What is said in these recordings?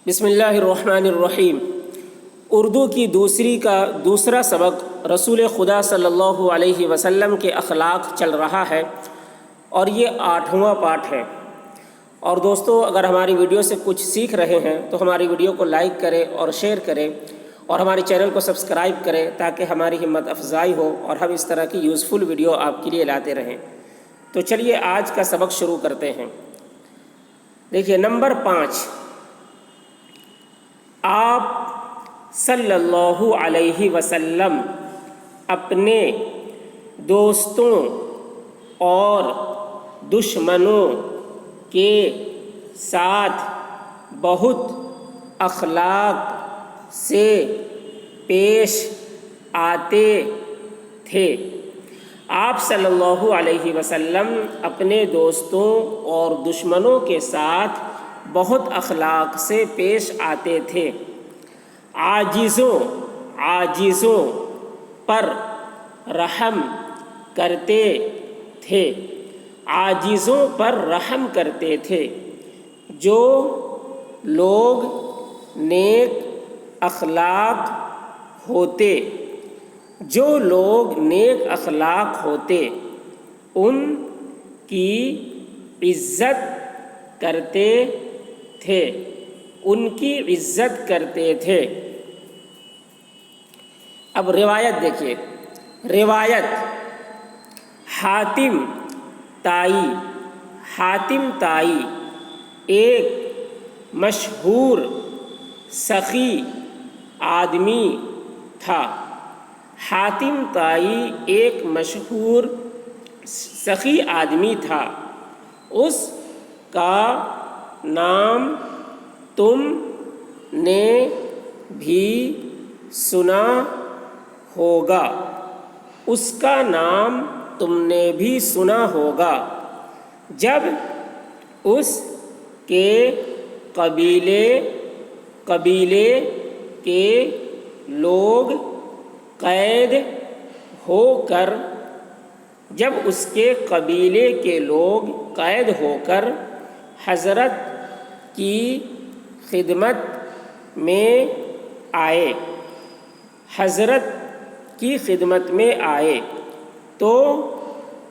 بسم اللہ الرحمن الرحیم۔ اردو کی دوسرا سبق رسول خدا صلی اللہ علیہ وسلم کے اخلاق چل رہا ہے اور یہ 8واں پارٹ ہے۔ اور دوستو، اگر ہماری ویڈیو سے کچھ سیکھ رہے ہیں تو ہماری ویڈیو کو لائک کریں اور شیئر کریں اور ہمارے چینل کو سبسکرائب کریں تاکہ ہماری ہمت افزائی ہو اور ہم اس طرح کی یوزفل ویڈیو آپ کے لیے لاتے رہیں۔ تو چلیے آج کا سبق شروع کرتے ہیں۔ دیکھیے نمبر 5، آپ صلی اللہ علیہ وسلم اپنے دوستوں اور دشمنوں کے ساتھ بہت اخلاق سے پیش آتے تھے۔ آپ صلی اللہ علیہ وسلم اپنے دوستوں اور دشمنوں کے ساتھ بہت اخلاق سے پیش آتے تھے۔ عاجزوں پر رحم کرتے تھے۔ عاجزوں پر رحم کرتے تھے۔ جو لوگ نیک اخلاق ہوتے ان کی عزت کرتے تھے۔ اب روایت دیکھیے۔ روایت حاتم طائی ایک مشہور سخی آدمی تھا۔ حاتم طائی ایک مشہور سخی آدمی تھا۔ اس کا نام تم نے بھی سنا ہوگا۔ جب اس کے قبیلے کے لوگ قید ہو کر حضرت کی خدمت میں آئے تو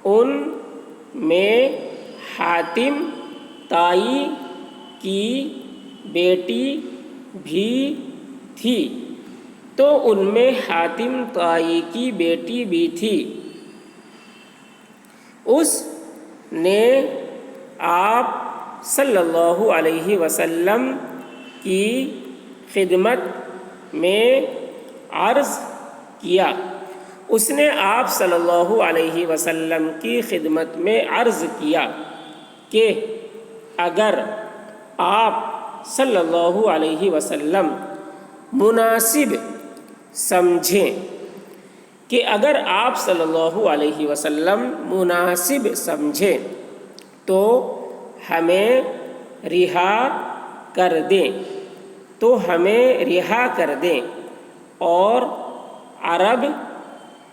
ان میں حاتم طائی کی بیٹی بھی تھی۔ اس نے آپ صلی اللہ علیہ وسلم کی خدمت میں عرض کیا کہ اگر آپ صلی اللہ علیہ وسلم مناسب سمجھیں تو ہمیں رہا کر دیں اور عرب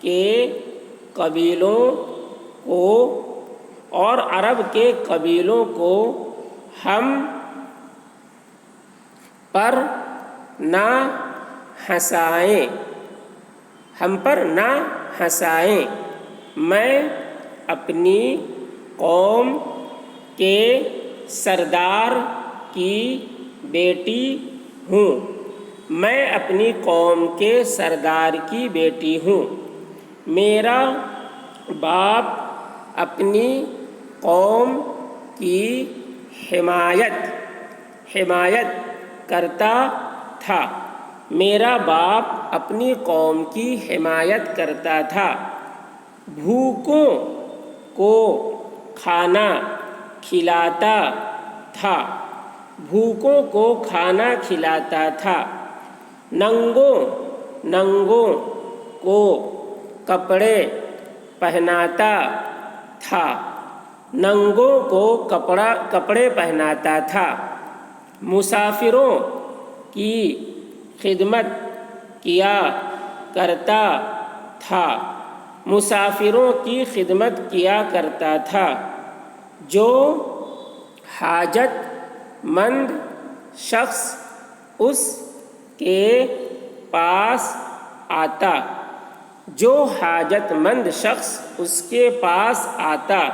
کے قبیلوں کو ہم پر نہ ہنسائیں۔ میں اپنی قوم کے سردار کی بیٹی ہوں۔ میرا باپ اپنی قوم کی حمایت کرتا تھا۔ بھوکوں کو کھانا کھلاتا تھا۔ ننگوں کو کپڑے پہناتا تھا۔ مسافروں کی خدمت کیا کرتا تھا۔ جو حاجت مند شخص اس کے پاس آتا، جو حاجت مند شخص اس کے پاس آتا،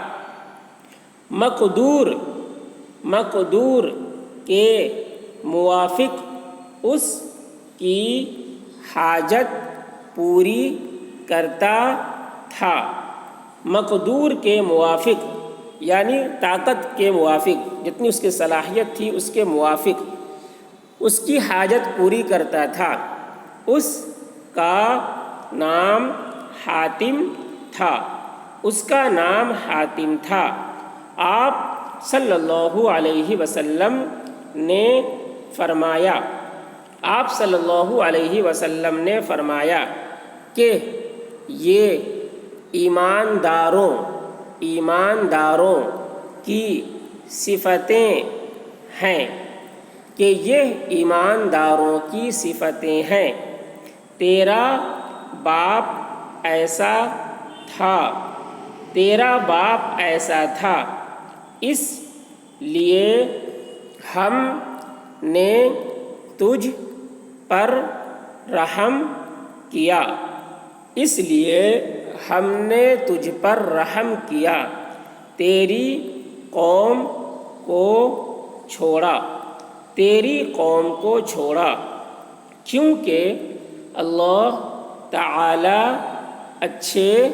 مقدور کے موافق اس کی حاجت پوری کرتا تھا۔ مقدور کے موافق یعنی طاقت کے موافق، جتنی اس کی صلاحیت تھی اس کے موافق اس کی حاجت پوری کرتا تھا۔ اس کا نام حاتم تھا، اس کا نام حاتم تھا۔ آپ صلی اللہ علیہ وسلم نے فرمایا کہ یہ ایمانداروں کی صفتیں ہیں، تیرا باپ ایسا تھا، اس لیے ہم نے تجھ پر رحم کیا، تیری قوم کو چھوڑا، کیونکہ اللہ تعالی اچھے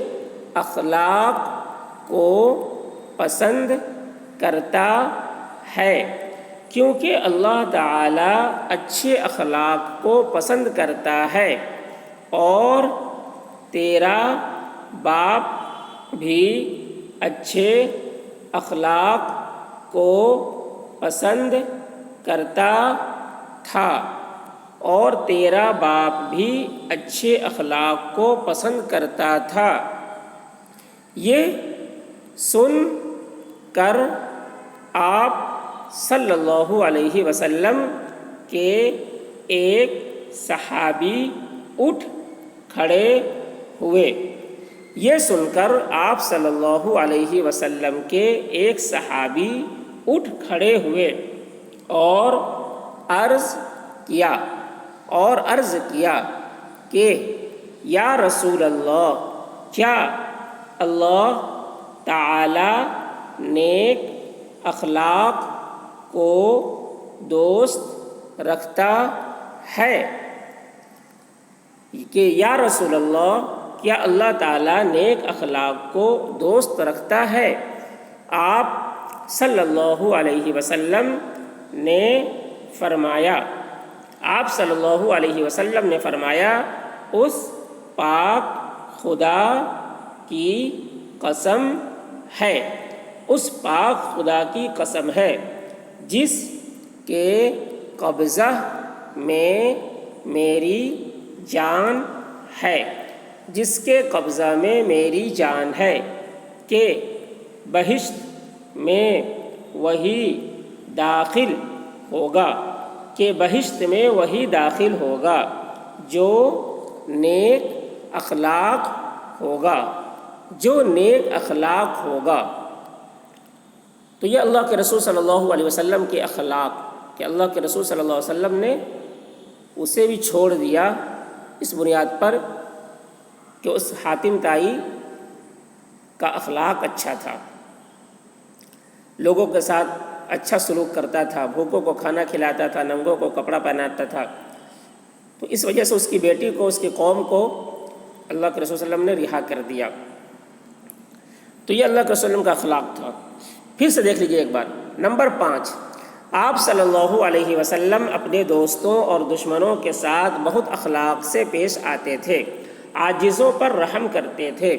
اخلاق کو پسند کرتا ہے، کیونکہ اللہ تعالی اچھے اخلاق کو پسند کرتا ہے، اور تیرا باپ بھی اچھے اخلاق کو پسند کرتا تھا، یہ سن کر آپ صلی اللہ علیہ وسلم کے ایک صحابی اٹھ کھڑے ہوئے۔ یہ سن کر آپ صلی اللہ علیہ وسلم کے ایک صحابی اٹھ کھڑے ہوئے اور عرض کیا کہ یا رسول اللہ، کیا اللہ تعالی نیک اخلاق کو دوست رکھتا ہے؟ کہ یا رسول اللہ، کیا اللہ تعالیٰ نیک اخلاق کو دوست رکھتا ہے؟ آپ صلی اللہ علیہ وسلم نے فرمایا، اس پاک خدا کی قسم ہے، جس کے قبضہ میں میری جان ہے، کہ بہشت میں وہی داخل ہوگا جو نیک اخلاق ہوگا۔ تو یہ اللہ کے رسول صلی اللہ علیہ وسلم کے اخلاق، کہ اللہ کے رسول صلی اللہ علیہ وسلم نے اسے بھی چھوڑ دیا اس بنیاد پر کہ اس حاتم تائی کا اخلاق اچھا تھا، لوگوں کے ساتھ اچھا سلوک کرتا تھا، بھوکوں کو کھانا کھلاتا تھا، ننگوں کو کپڑا پہناتا تھا، تو اس وجہ سے اس کی بیٹی کو، اس کی قوم کو اللہ کے رسول صلی اللہ علیہ وسلم نے رہا کر دیا۔ تو یہ اللہ کے رسول صلی اللہ علیہ وسلم کا اخلاق تھا۔ پھر سے دیکھ لیجئے ایک بار، نمبر 5، آپ صلی اللہ علیہ وسلم اپنے دوستوں اور دشمنوں کے ساتھ بہت اخلاق سے پیش آتے تھے، عاجزوں پر رحم کرتے تھے،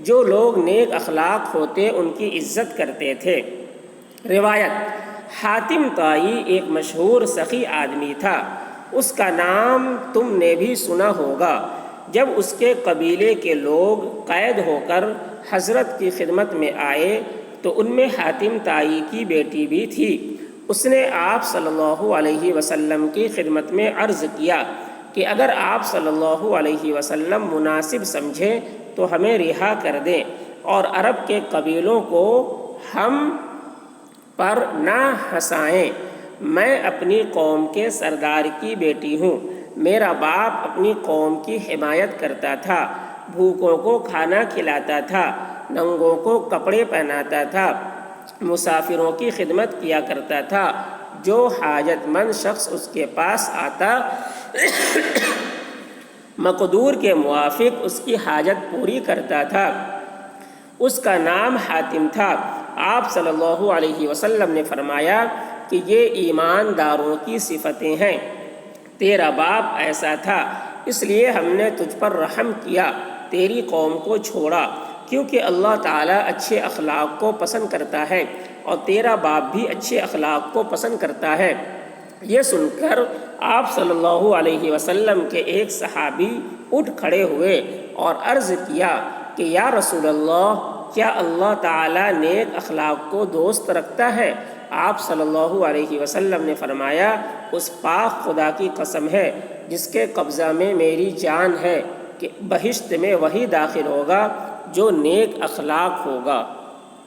جو لوگ نیک اخلاق ہوتے ان کی عزت کرتے تھے۔ روایت، حاتم طائی ایک مشہور سخی آدمی تھا، اس کا نام تم نے بھی سنا ہوگا۔ جب اس کے قبیلے کے لوگ قید ہو کر حضرت کی خدمت میں آئے تو ان میں حاتم طائی کی بیٹی بھی تھی۔ اس نے آپ صلی اللہ علیہ وسلم کی خدمت میں عرض کیا کہ اگر آپ صلی اللہ علیہ وسلم مناسب سمجھیں تو ہمیں رہا کر دیں، اور عرب کے قبیلوں کو ہم پر نہ ہنسائیں۔ میں اپنی قوم کے سردار کی بیٹی ہوں۔ میرا باپ اپنی قوم کی حمایت کرتا تھا، بھوکوں کو کھانا کھلاتا تھا، ننگوں کو کپڑے پہناتا تھا، مسافروں کی خدمت کیا کرتا تھا، جو حاجت مند شخص اس کے پاس آتا مقدور کے موافق اس کی حاجت پوری کرتا تھا۔ اس کا نام حاتم تھا۔ آپ صلی اللہ علیہ وسلم نے فرمایا کہ یہ ایمانداروں کی صفتیں ہیں۔ تیرا باپ ایسا تھا، اس لیے ہم نے تجھ پر رحم کیا، تیری قوم کو چھوڑا، کیونکہ اللہ تعالیٰ اچھے اخلاق کو پسند کرتا ہے اور تیرا باپ بھی اچھے اخلاق کو پسند کرتا ہے۔ یہ سن کر آپ صلی اللہ علیہ وسلم کے ایک صحابی اٹھ کھڑے ہوئے اور عرض کیا کہ یا رسول اللہ، کیا اللہ تعالیٰ نیک اخلاق کو دوست رکھتا ہے؟ آپ صلی اللہ علیہ وسلم نے فرمایا، اس پاک خدا کی قسم ہے جس کے قبضہ میں میری جان ہے کہ بہشت میں وہی داخل ہوگا جو نیک اخلاق ہوگا۔